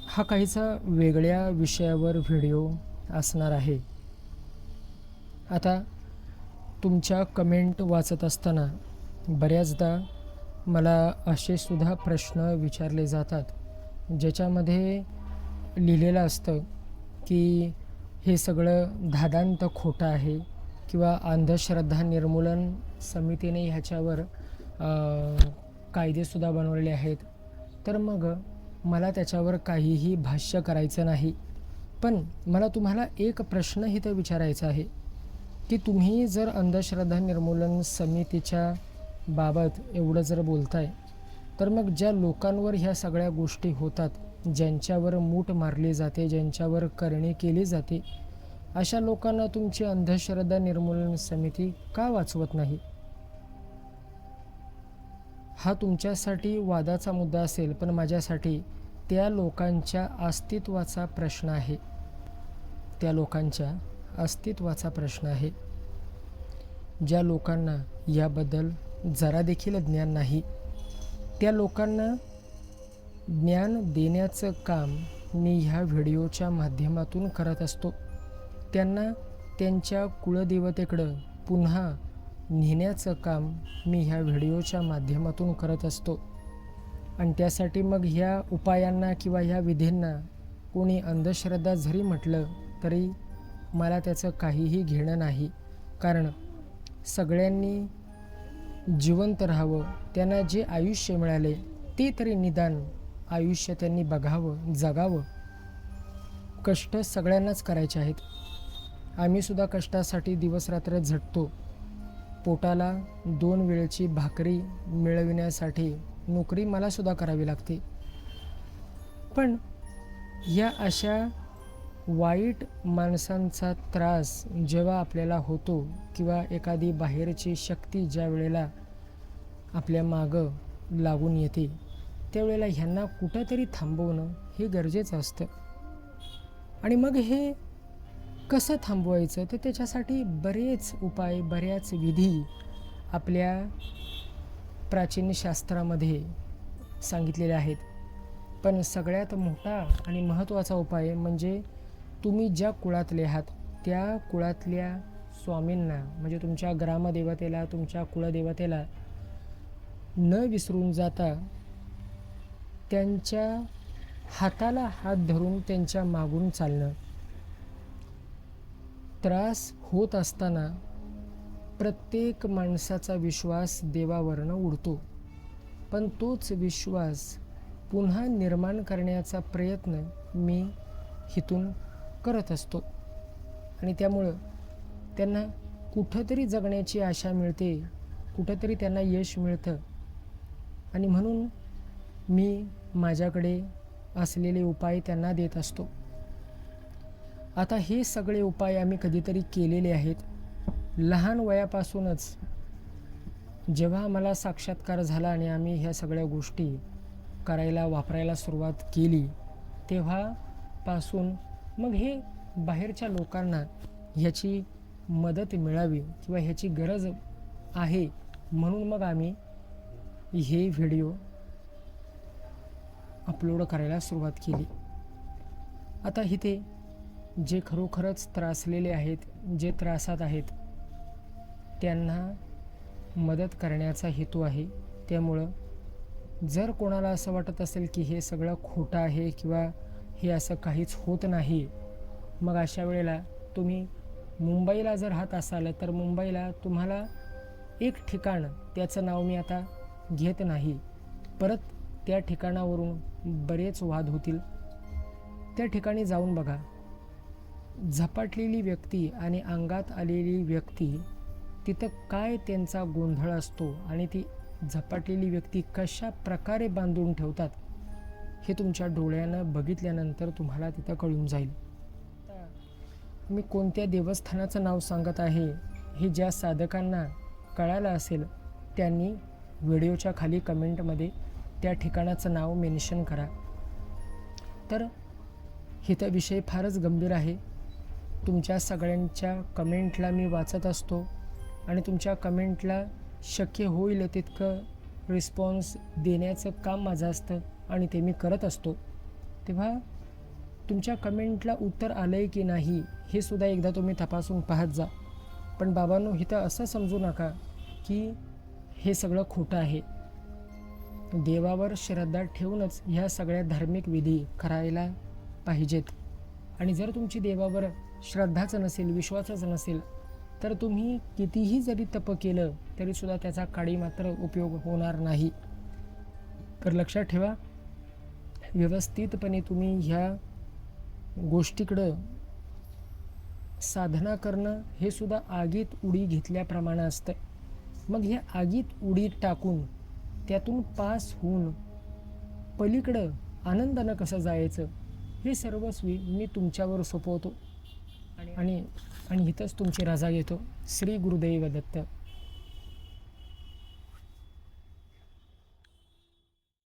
हा काहीसा वेगळ्या विषयावर व्हिडिओ असणार आहे. आता तुमच्या कमेंट वाचत असताना बऱ्याचदा मला असे सुद्धा प्रश्न विचारले जातात, ज्याच्यामध्ये लिहिलेलं असतं की हे सगळं धादांत खोटं आहे किंवा अंधश्रद्धा निर्मूलन समितीने ह्याच्यावर कायदेसुद्धा बनवलेले आहेत. तर मग मला त्याच्यावर काहीही भाष्य करायचं नाही. पण मला तुम्हाला एक प्रश्न इथं विचारायचा आहे की तुम्ही जर अंधश्रद्धा निर्मूलन समितीच्या बाबत एवढं जर बोलताय, तर मग ज्या लोकांवर ह्या सगळ्या गोष्टी होतात, ज्यांच्यावर मूठ मारली जाते, ज्यांच्यावर करणी केली जाते, अशा लोकांना तुमची अंधश्रद्धा निर्मूलन समिती का वाचवत नाही? हा तुमच्यासाठी वादाचा मुद्दा असेल, पण माझ्यासाठी त्या लोकांच्या अस्तित्वाचा प्रश्न आहे. त्या लोकांच्या अस्तित्वाचा प्रश्न आहे. ज्या लोकांना याबद्दल जरा देखील ज्ञान नाही, त्या लोकांना ज्ञान देण्याचं काम मी ह्या व्हिडिओच्या माध्यमातून करत असतो. त्यांना त्यांच्या कुळदेवतेकडं पुन्हा नेण्याचं काम मी ह्या व्हिडिओच्या माध्यमातून करत असतो. आणि त्यासाठी मग ह्या उपायांना किंवा ह्या विधींना कोणी अंधश्रद्धा जरी म्हटलं तरी मला त्याचं काहीही घेणं नाही. कारण सगळ्यांनी जिवंत राहावं, त्यांना जे आयुष्य मिळाले ते तरी निदान आयुष्य त्यांनी बघावं, जगावं. कष्ट सगळ्यांनाच करायचे आहेत. आम्हीसुद्धा कष्टासाठी दिवसरात्र झटतो. पोटाला 2 वेळची भाकरी मिळविण्यासाठी नोकरी मलासुद्धा करावी लागते. पण या अशा वाईट माणसांचा त्रास जेव्हा आपल्याला होतो किंवा एखादी बाहेरची शक्ती ज्या वेळेला आपल्या मागं लागून येते, त्यावेळेला ह्यांना कुठंतरी थांबवणं हे गरजेचं असतं. आणि मग हे कसं थांबवायचं, तर त्याच्यासाठी बरेच उपाय, बऱ्याच विधी आपल्या प्राचीन शास्त्रामध्ये सांगितलेले आहेत. पण सगळ्यात मोठा आणि महत्त्वाचा उपाय म्हणजे तुम्ही ज्या कुळातले आहात त्या कुळातल्या स्वामींना, म्हणजे तुमच्या ग्रामदेवतेला, तुमच्या कुळदेवतेला न विसरून जाता त्यांच्या हाताला हात धरून त्यांच्या मागून चालणं. त्रास होत असताना प्रत्येक माणसाचा विश्वास देवावरनं उडतो, पण तोच विश्वास पुन्हा निर्माण करण्याचा प्रयत्न मी हितून करत असतो. आणि त्यामुळं त्यांना कुठंतरी जगण्याची आशा मिळते, कुठंतरी त्यांना यश मिळतं. आणि म्हणून मी माझ्याकडे असलेले उपाय त्यांना देत असतो. आता हे सगळे उपाय आम्ही कधीतरी केलेले आहेत. लहान वयापासूनच जेव्हा मला साक्षात्कार झाला आणि आम्ही ह्या सगळ्या गोष्टी करायला, वापरायला सुरुवात केली, तेव्हापासून मग हे बाहेरच्या लोकांना ह्याची मदत मिळावी किंवा ह्याची गरज आहे, म्हणून मग आम्ही हे व्हिडिओ अपलोड करायला सुरुवात केली. आता इथे जे खरोखरच त्रासलेले आहेत, जे त्रासात आहेत, त्यांना मदत करण्याचा हेतू आहे. त्यामुळं जर कोणाला असं वाटत असेल की हे सगळं खोटं आहे किंवा हे असं काहीच होत नाही, मग अशा वेळेला तुम्ही मुंबईला जर राहत असाल तर मुंबईला तुम्हाला एक ठिकाण, त्याचं नाव मी आता घेत नाही, परत त्या ठिकाणावरून बरेच वाद होतील. त्या ठिकाणी जाऊन बघा. झपाटलेली व्यक्ती आणि अंगात आलेली व्यक्ती, तिथं काय त्यांचा गोंधळ असतो आणि ती झपाटलेली व्यक्ती कशा प्रकारे बांधून ठेवतात, हे तुमच्या डोळ्यानं बघितल्यानंतर तुम्हाला तिथं कळून जाईल. मी कोणत्या देवस्थानाचं नाव सांगत आहे हे ज्या साधकांना कळालं असेल त्यांनी व्हिडिओच्या खाली कमेंटमध्ये त्या ठिकाणाचं नाव मेन्शन करा. तर इथं विषय फारच गंभीर आहे. तुमच्या सगळ्यांच्या कमेंटला मी वाचत असतो आणि तुमच्या कमेंटला शक्य होईल तितकं रिस्पॉन्स देण्याचं काम माझं असतं आणि ते मी करत असतो. तेव्हा तुमच्या कमेंटला उत्तर आलं आहे की नाही हे सुद्धा एकदा तुम्ही तपासून पाहत जा. पण बाबांनो, इथं असं समजू नका की हे सगळं खोटं आहे. देवावर श्रद्धा ठेवूनच ह्या सगळ्या धार्मिक विधी करायला पाहिजेत. आणि जर तुमची देवावर श्रद्धाच नसेल, विश्वासच नसेल, तर तुम्ही कितीही जरी तप केलं तरीसुद्धा त्याचा काडी मात्र उपयोग होणार नाही. तर लक्षात ठेवा, व्यवस्थितपणे तुम्ही ह्या गोष्टीकडं साधना करणं हे सुद्धा आगीत उडी घेतल्याप्रमाणे असतं. मग ह्या आगीत उडी टाकून त्यातून पास होऊन पलीकडं आनंदानं कसं जायचं हे सर्वस्वी मी तुमच्यावर सोपवतो आणि इथंच तुमची रजा घेतो. श्री गुरुदेव दत्त.